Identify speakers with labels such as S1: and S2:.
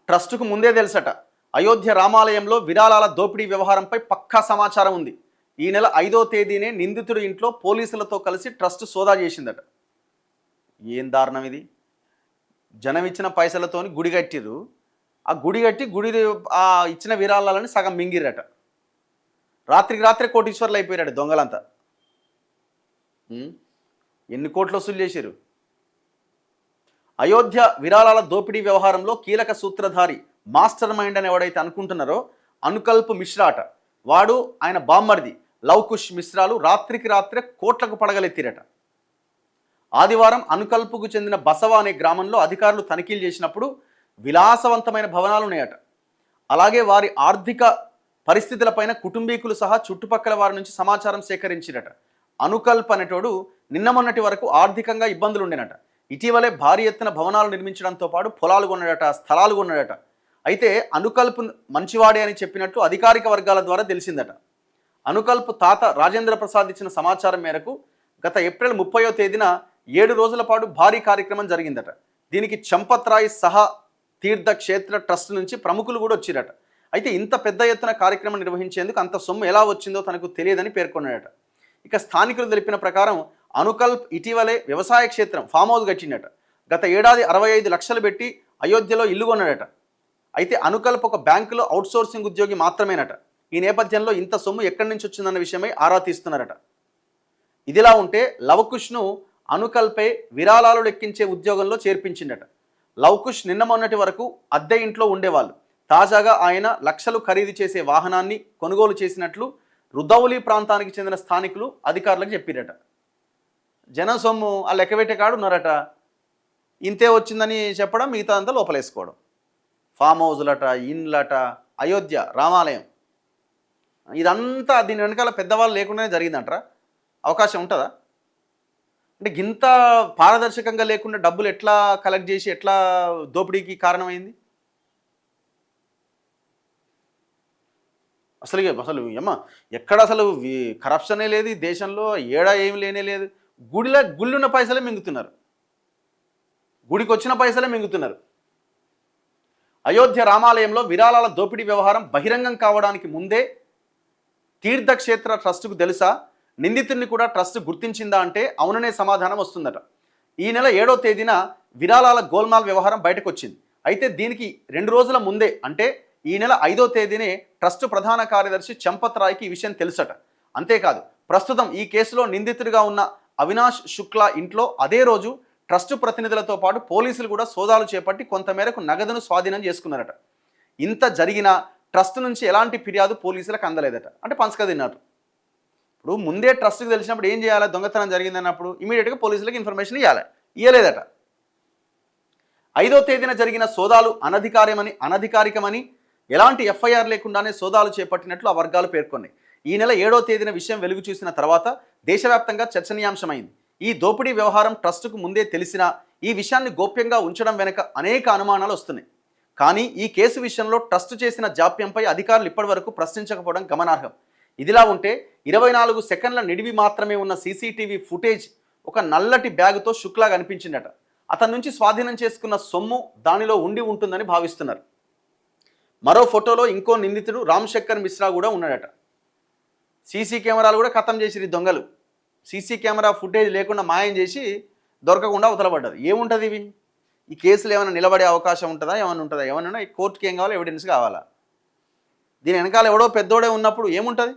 S1: ట్రస్టుకు ముందే తెలుసట. అయోధ్య రామాలయంలో విరాళాల దోపిడీ వ్యవహారంపై పక్కా సమాచారం ఉంది. ఈ నెల 5వ తేదీనే నిందితుడి ఇంట్లో పోలీసులతో కలిసి ట్రస్ట్ సోదా చేసిందట. ఏం దారుణం ఇది! జనం ఇచ్చిన పైసలతోని గుడి కట్టిర్రు. ఆ గుడి కట్టి ఆ ఇచ్చిన విరాళాలని సగం మింగిరట. రాత్రికి రాత్రే కోటీశ్వర్లు అయిపోయారట దొంగలంతా. ఎన్ని కోట్లు వసూలు చేశారు? అయోధ్య విరాళాల దోపిడీ వ్యవహారంలో కీలక సూత్రధారి మాస్టర్ మైండ్ అని ఎవడైతే అనుకుంటున్నారో అనుకల్ప్ మిశ్రా అట. వాడు ఆయన బామ్మర్ది లవకుష్ మిశ్రాలు రాత్రికి రాత్రే కోట్లకు పడగలెత్తిరట. ఆదివారం అనుకల్పుకు చెందిన బసవ అనే గ్రామంలో అధికారులు తనిఖీలు చేసినప్పుడు విలాసవంతమైన భవనాలు ఉన్నాయట. అలాగే వారి ఆర్థిక పరిస్థితులపైన కుటుంబీకులు సహా చుట్టుపక్కల వారి నుంచి సమాచారం సేకరించిరట. అనుకల్ప్ అనేటోడు నిన్న మొన్నటి వరకు ఆర్థికంగా ఇబ్బందులు ఉండేనట. ఇటీవలే భారీ ఎత్తున భవనాలు నిర్మించడంతో పాటు పొలాలు కొన్నాడట, స్థలాలు కొన్నాడట. అయితే అనుకల్ప్ మంచివాడే అని చెప్పినట్లు అధికారిక వర్గాల ద్వారా తెలిసిందట. అనుకల్ప్ తాత రాజేంద్ర ప్రసాద్ ఇచ్చిన సమాచారం మేరకు గత ఏప్రిల్ 30వ తేదీన 7 రోజుల పాటు భారీ కార్యక్రమం జరిగిందట. దీనికి చంపత్ రాయ్ సహా తీర్థ క్షేత్ర ట్రస్ట్ నుంచి ప్రముఖులు కూడా వచ్చిరట. అయితే ఇంత పెద్ద ఎత్తున కార్యక్రమం నిర్వహించేందుకు అంత సొమ్ము ఎలా వచ్చిందో తనకు తెలియదని పేర్కొన్నాడట. ఇక స్థానికులు తెలిపిన ప్రకారం అనుకల్ప్ ఇటీవలే వ్యవసాయ క్షేత్రం ఫామ్ హౌస్ కట్టిండట. గత ఏడాది 65 లక్షలు పెట్టి అయోధ్యలో ఇల్లు కొన్నాడట. అయితే అనుకల్ప్ ఒక బ్యాంకులో అవుట్సోర్సింగ్ ఉద్యోగి మాత్రమేనట. ఈ నేపథ్యంలో ఇంత సొమ్ము ఎక్కడి నుంచి వచ్చిందన్న విషయమై ఆరా తీస్తున్నారట. ఇదిలా ఉంటే లవకుష్ను అనుకల్పే విరాళాలు లెక్కించే ఉద్యోగంలో చేర్పించిండట. లవకుష్ నిన్న మొన్నటి వరకు అద్దె ఇంట్లో ఉండేవాళ్ళు. తాజాగా ఆయన లక్షలు ఖరీదు చేసే వాహనాన్ని కొనుగోలు చేసినట్లు రుదౌలి ప్రాంతానికి చెందిన స్థానికులు అధికారులకు చెప్పిరట. జన సొమ్ము ఆ లెక్కబెట్టే కాడు ఉన్నారట. ఇంతే వచ్చిందని చెప్పడం, మిగతా అంతా లోపలేసుకోవడం. ఫామ్ హౌజులట, ఇండ్లట, అయోధ్య రామాలయం, ఇదంతా దీని వెనకాల పెద్దవాళ్ళు లేకుండానే జరిగిందంటారా? అవకాశం ఉంటుందా? అంటే ఇంత పారదర్శకంగా లేకుండా డబ్బులు ఎట్లా కలెక్ట్ చేసి ఎట్లా దోపిడీకి కారణమైంది? అసలు ఏమా ఎక్కడ అసలు కరప్షనే లేదు ఈ దేశంలో, ఏడా ఏమి లేనే లేదు. గుళ్ళున్న పైసలే మింగుతున్నారు, గుడికి వచ్చిన పైసలే మింగుతున్నారు. అయోధ్య రామాలయంలో విరాళాల దోపిడీ వ్యవహారం బహిరంగం కావడానికి ముందే తీర్థక్షేత్ర ట్రస్టుకు తెలుసా? నిందితుడిని కూడా ట్రస్ట్ గుర్తించిందా అంటే అవుననే సమాధానం వస్తుందట. ఈ నెల 7వ తేదీన విరాళాల గోల్మాల్ వ్యవహారం బయటకు వచ్చింది. అయితే దీనికి 2 రోజుల ముందే అంటే ఈ నెల 5వ తేదీనే ట్రస్ట్ ప్రధాన కార్యదర్శి చంపత్ రాయ్కి ఈ విషయం తెలుసట. అంతేకాదు, ప్రస్తుతం ఈ కేసులో నిందితుడిగా ఉన్న అవినాష్ శుక్లా ఇంట్లో అదే రోజు ట్రస్టు ప్రతినిధులతో పాటు పోలీసులు కూడా సోదాలు చేపట్టి కొంతమేరకు నగదును స్వాధీనం చేసుకున్నారట. ఇంత జరిగినా ట్రస్ట్ నుంచి ఎలాంటి ఫిర్యాదు పోలీసులకు అందలేదట. అంటే పంచక తిన్నారు. ఇప్పుడు ముందే ట్రస్ట్కి తెలిసినప్పుడు ఏం చేయాలి? దొంగతనం జరిగిందన్నప్పుడు ఇమీడియట్గా పోలీసులకు ఇన్ఫర్మేషన్ ఇవ్వలేదట. 5వ తేదీన జరిగిన సోదాలు అనధికారికమని ఎలాంటి ఎఫ్ఐఆర్ లేకుండానే సోదాలు చేపట్టినట్లు ఆ వర్గాలు పేర్కొన్నాయి. ఈ నెల 7వ తేదీన విషయం వెలుగు చూసిన తర్వాత దేశవ్యాప్తంగా చర్చనీయాంశమైంది. ఈ దోపిడీ వ్యవహారం ట్రస్టుకు ముందే తెలిసినా ఈ విషయాన్ని గోప్యంగా ఉంచడం వెనుక అనేక అనుమానాలు వస్తున్నాయి. కానీ ఈ కేసు విషయంలో ట్రస్ట్ చేసిన జాప్యంపై అధికారులు ఇప్పటివరకు ప్రశ్నించకపోవడం గమనార్హం. ఇదిలా ఉంటే 24 సెకండ్ల నిడివి మాత్రమే ఉన్న సీసీటీవీ ఫుటేజ్ ఒక నల్లటి బ్యాగుతో శుక్లా కనిపించిందట. అతని నుంచి స్వాధీనం చేసుకున్న సొమ్ము దానిలో ఉండి ఉంటుందని భావిస్తున్నారు. మరో ఫోటోలో ఇంకో నిందితుడు రామ్శక్కర్ మిశ్రా కూడా ఉన్నాడట. సీసీ కెమెరాలు కూడా ఖతం చేసిరు దొంగలు. సీసీ కెమెరా ఫుటేజ్ లేకుండా మాయం చేసి దొరకకుండా అవతలపడ్డారు. ఏముంటుంది ఇవి? ఈ కేసులు ఏమైనా నిలబడే అవకాశం ఉంటుందా? ఏమైనా ఉంటుందా? ఏమైనా కోర్టుకి ఏం కావాలా? ఎవిడెన్స్ కావాలా? దీని వెనకాల ఎవడో పెద్దోడే ఉన్నప్పుడు ఏముంటుంది?